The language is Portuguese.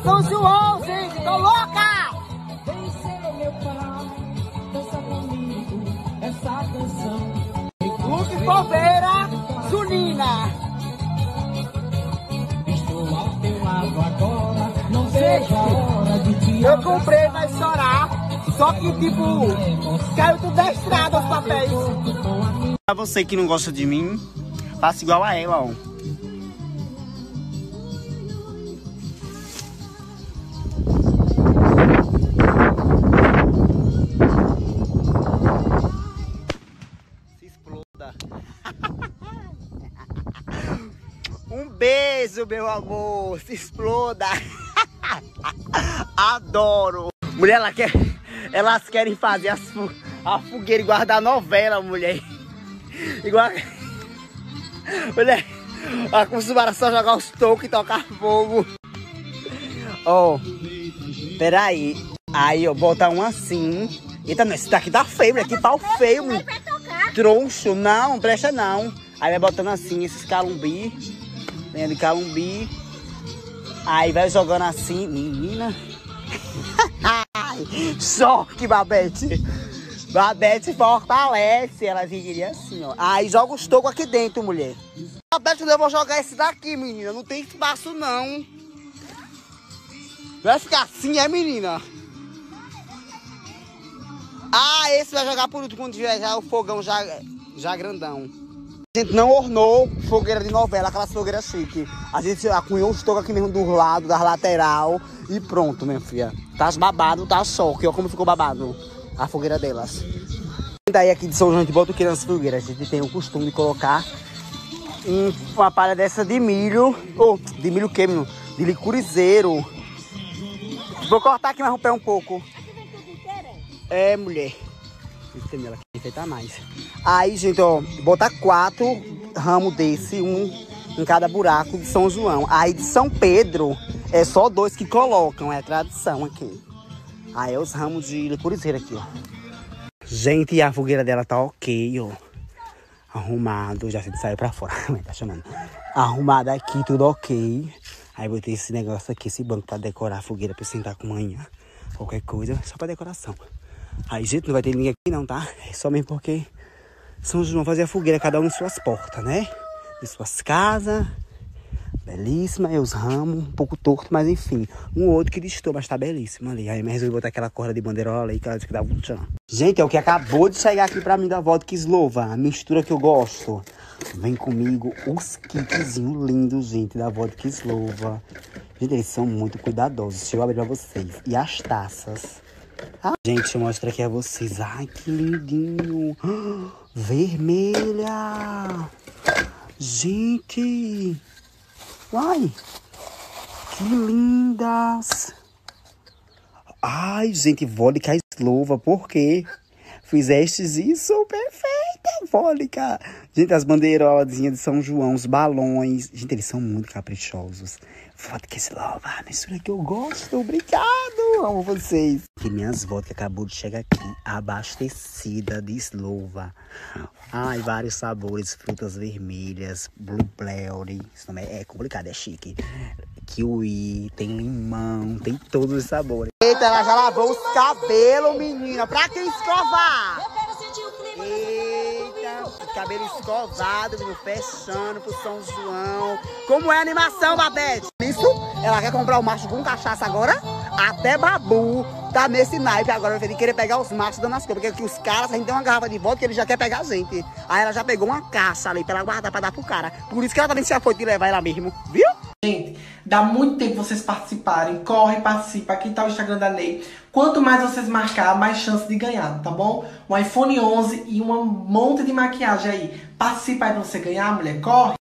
São João, gente, tô louca! Luke Coveira, Junina. Estou ao teu lado agora, não vejo a hora de te Eu comprei, vai chorar. Só que, tipo, caiu tudo da estrada os papéis. Pra você que não gosta de mim, faça igual a ela, ó. Se exploda. Um beijo, meu amor. Se exploda. Adoro. Mulher, elas querem fazer a fogueira igual da novela, mulher. Igual. Mulher, acostumaram só jogar os tocos e tocar fogo. Ó, peraí. Aí, ó, botar um assim. Eita, não, esse daqui tá feio, mulher. Que pau feio, mulher. Troncho, não, presta não. Aí vai botando assim, esses calumbi. Vem de calumbi. Aí vai jogando assim, menina. Choque, Babete. Babete fortalece. Ela queria assim, ó. Aí joga os tocos aqui dentro, mulher. Babete, eu vou jogar esse daqui, menina. Não tem espaço, não. Vai ficar assim, é, menina? Ah, esse vai jogar por último, quando tiver já o fogão já grandão. A gente não ornou fogueira de novela, aquelas fogueiras chique. A gente acunhou os tocos aqui mesmo do lado, da lateral. E pronto, minha filha. Tá babado, tá choque. Olha como ficou babado a fogueira delas. Daí aqui de São João a gente bota o que nas fogueiras? A gente tem o costume de colocar uma palha dessa de milho. Ou de milho que, menino? De licurizeiro. Vou cortar aqui mais o pé um pouco. É, mulher. Tem ela aqui, enfeitar mais. Aí, gente, ó, botar 4 ramos desse, um em cada buraco de São João. Aí de São Pedro, é só 2 que colocam, é tradição aqui. Aí é os ramos de licurizeira aqui, ó. Gente, a fogueira dela tá ok, ó. Arrumado, já saiu pra fora, tá chamando. Arrumado aqui, tudo ok. Aí botei esse negócio aqui, esse banco pra decorar a fogueira pra eu sentar com manhã. Qualquer coisa, só pra decoração. Aí, gente, não vai ter ninguém aqui não, tá? É só mesmo porque São João fazia fogueira, cada um em suas portas, né? Em suas casas. Belíssima, e os ramos, um pouco torto, mas enfim. Um outro que distou, mas tá belíssimo ali. Aí eu resolvi botar aquela corda de bandeirola aí, que ela disse que dava um tchan. Gente, é o que acabou de chegar aqui pra mim da vodka Slova. A mistura que eu gosto. Vem comigo os kitzinhos lindos, gente, da vodka Slova. Gente, eles são muito cuidadosos. Deixa eu abrir pra vocês. E as taças. Ah, gente, deixa eu mostrar aqui a vocês. Ai, que lindinho. Vermelha. Gente. Uai. Que lindas. Ai, gente, vodka Slova. Por quê? Fizestes isso? Perfeita, vodka. Gente, as bandeirolazinhas de São João, os balões. Gente, eles são muito caprichosos. Vodka Slova, a mistura que eu gosto. Obrigado, amo vocês. Que minhas vodkas acabou de chegar aqui, abastecida de Slova. Ai, vários sabores, frutas vermelhas, blueberry. Isso também é complicado, é chique. Kiwi, tem limão, tem todos os sabores. Eita, ela já lavou os cabelos, menina. Pra quem escovar? Eu quero sentir o clima. Eita, cabelo escovado, menino, fechando pro São João. Como é a animação, Babete? Isso, ela quer comprar o macho com cachaça agora? Até Babu tá nesse naipe agora, de querer pegar os machos dando as coisas. Porque aqui os caras, a gente tem uma garrafa de vodka que ele já quer pegar a gente. Aí ela já pegou uma caixa ali pra ela guardar pra dar pro cara. Por isso que ela também se foi de levar ela mesmo, viu? Gente, dá muito tempo vocês participarem. Corre, participa. Aqui tá o Instagram da Ney. Quanto mais vocês marcar, mais chance de ganhar, tá bom? Um iPhone 11 e um monte de maquiagem aí. Participa aí pra você ganhar, mulher. Corre!